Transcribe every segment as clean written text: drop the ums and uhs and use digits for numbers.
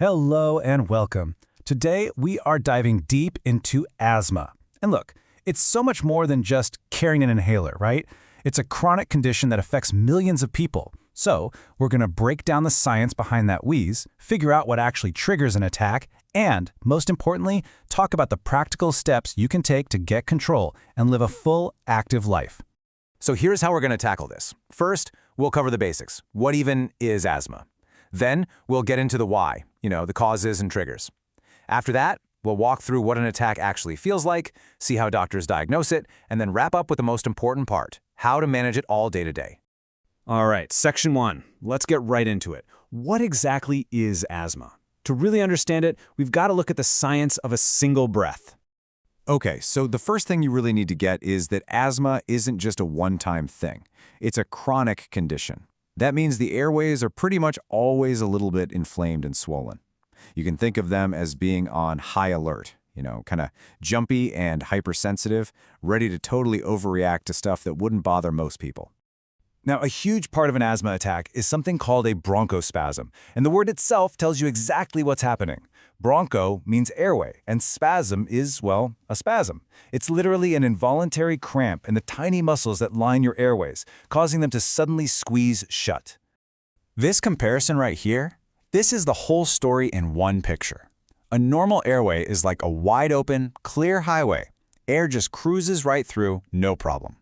Hello and welcome. Today we are diving deep into asthma. And look, it's so much more than just carrying an inhaler, right? It's a chronic condition that affects millions of people. So we're going to break down the science behind that wheeze, figure out what actually triggers an attack, and, most importantly, talk about the practical steps you can take to get control and live a full, active life. So here's how we're going to tackle this. First, we'll cover the basics. What even is asthma? Then we'll get into the why, the causes and triggers. After that, we'll walk through what an attack actually feels like, see how doctors diagnose it, and then wrap up with the most important part, how to manage it all day to day. All right, section 1. Let's get right into it. What exactly is asthma? To really understand it, we've got to look at the science of a single breath. Okay, so the first thing you really need to get is that asthma isn't just a one-time thing. It's a chronic condition. That means the airways are pretty much always a little bit inflamed and swollen. You can think of them as being on high alert, kind of jumpy and hypersensitive, ready to totally overreact to stuff that wouldn't bother most people. Now, a huge part of an asthma attack is something called a bronchospasm, and the word itself tells you exactly what's happening. Broncho means airway, and spasm is, well, a spasm. It's literally an involuntary cramp in the tiny muscles that line your airways, causing them to suddenly squeeze shut. This comparison right here, this is the whole story in one picture. A normal airway is like a wide-open, clear highway. Air just cruises right through, no problem.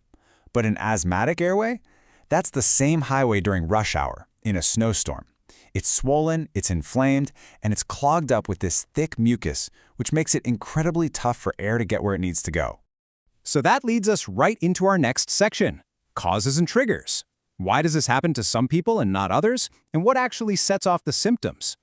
But an asthmatic airway? That's the same highway during rush hour, in a snowstorm. It's swollen, it's inflamed, and it's clogged up with this thick mucus, which makes it incredibly tough for air to get where it needs to go. So that leads us right into our next section, causes and triggers. Why does this happen to some people and not others? And what actually sets off the symptoms?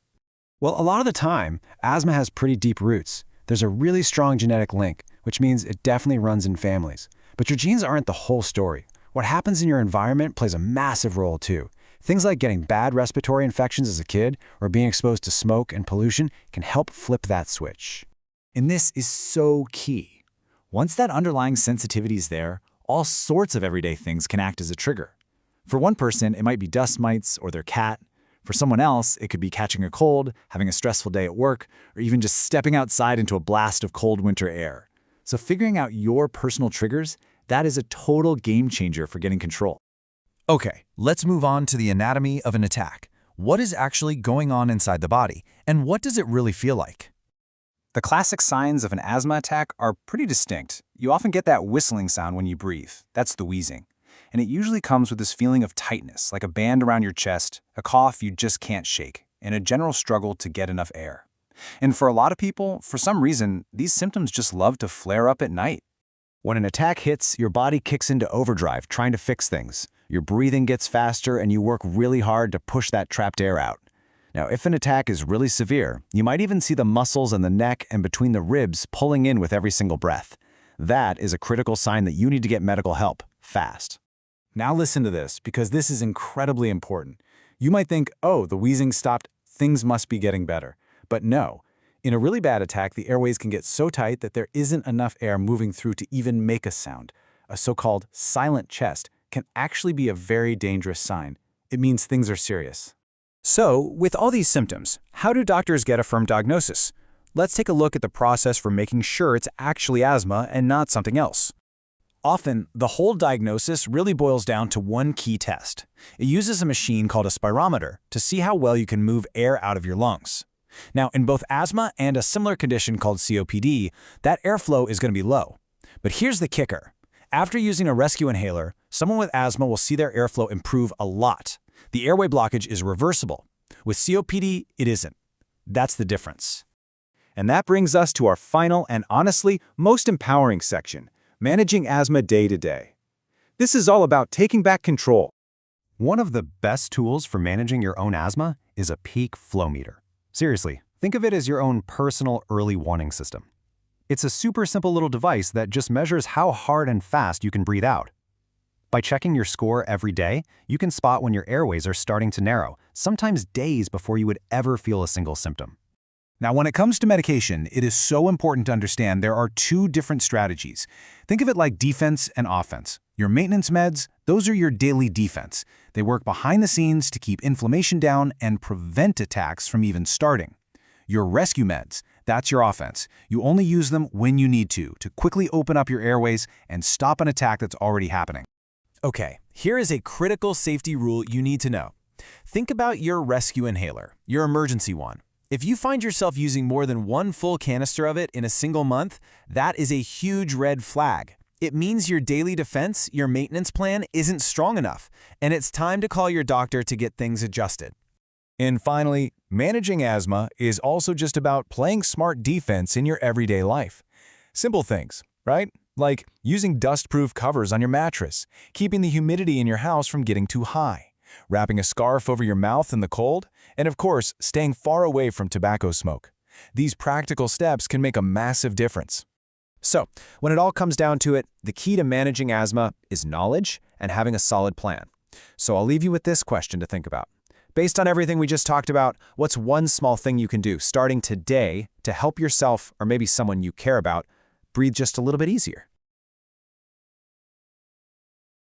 Well, a lot of the time, asthma has pretty deep roots. There's a really strong genetic link, which means it definitely runs in families. But your genes aren't the whole story. What happens in your environment plays a massive role too. Things like getting bad respiratory infections as a kid or being exposed to smoke and pollution can help flip that switch. And this is so key. Once that underlying sensitivity is there, all sorts of everyday things can act as a trigger. For one person, it might be dust mites or their cat. For someone else, it could be catching a cold, having a stressful day at work, or even just stepping outside into a blast of cold winter air. So figuring out your personal triggers, that is a total game changer for getting control. Okay, let's move on to the anatomy of an attack. What is actually going on inside the body, and what does it really feel like? The classic signs of an asthma attack are pretty distinct. You often get that whistling sound when you breathe. That's the wheezing. And it usually comes with this feeling of tightness, like a band around your chest, a cough you just can't shake, and a general struggle to get enough air. And for a lot of people, for some reason, these symptoms just love to flare up at night. When an attack hits, your body kicks into overdrive, trying to fix things. Your breathing gets faster, and you work really hard to push that trapped air out. Now, if an attack is really severe, you might even see the muscles in the neck and between the ribs pulling in with every single breath. That is a critical sign that you need to get medical help, fast. Now listen to this, because this is incredibly important. You might think, oh, the wheezing stopped, things must be getting better. But no. In a really bad attack, the airways can get so tight that there isn't enough air moving through to even make a sound. A so-called silent chest can actually be a very dangerous sign. It means things are serious. So, with all these symptoms, how do doctors get a firm diagnosis? Let's take a look at the process for making sure it's actually asthma and not something else. Often, the whole diagnosis really boils down to one key test. It uses a machine called a spirometer to see how well you can move air out of your lungs. Now, in both asthma and a similar condition called COPD, that airflow is going to be low. But here's the kicker. After using a rescue inhaler, someone with asthma will see their airflow improve a lot. The airway blockage is reversible. With COPD, it isn't. That's the difference. And that brings us to our final and honestly most empowering section, managing asthma day to day. This is all about taking back control. One of the best tools for managing your own asthma is a peak flow meter. Seriously, think of it as your own personal early warning system. It's a super simple little device that just measures how hard and fast you can breathe out. By checking your score every day, you can spot when your airways are starting to narrow, sometimes days before you would ever feel a single symptom. Now, when it comes to medication, it is so important to understand there are two different strategies. Think of it like defense and offense. Your maintenance meds, those are your daily defense. They work behind the scenes to keep inflammation down and prevent attacks from even starting. Your rescue meds, that's your offense. You only use them when you need to quickly open up your airways and stop an attack that's already happening. Okay, here is a critical safety rule you need to know. Think about your rescue inhaler, your emergency one. If you find yourself using more than one full canister of it in a single month, that is a huge red flag. It means your daily defense, your maintenance plan, isn't strong enough, and it's time to call your doctor to get things adjusted. And finally, managing asthma is also just about playing smart defense in your everyday life. Simple things, right? Like using dust-proof covers on your mattress, keeping the humidity in your house from getting too high, wrapping a scarf over your mouth in the cold, and of course, staying far away from tobacco smoke. These practical steps can make a massive difference. So, when it all comes down to it, the key to managing asthma is knowledge and having a solid plan. So I'll leave you with this question to think about. Based on everything we just talked about, what's one small thing you can do starting today to help yourself or maybe someone you care about breathe just a little bit easier?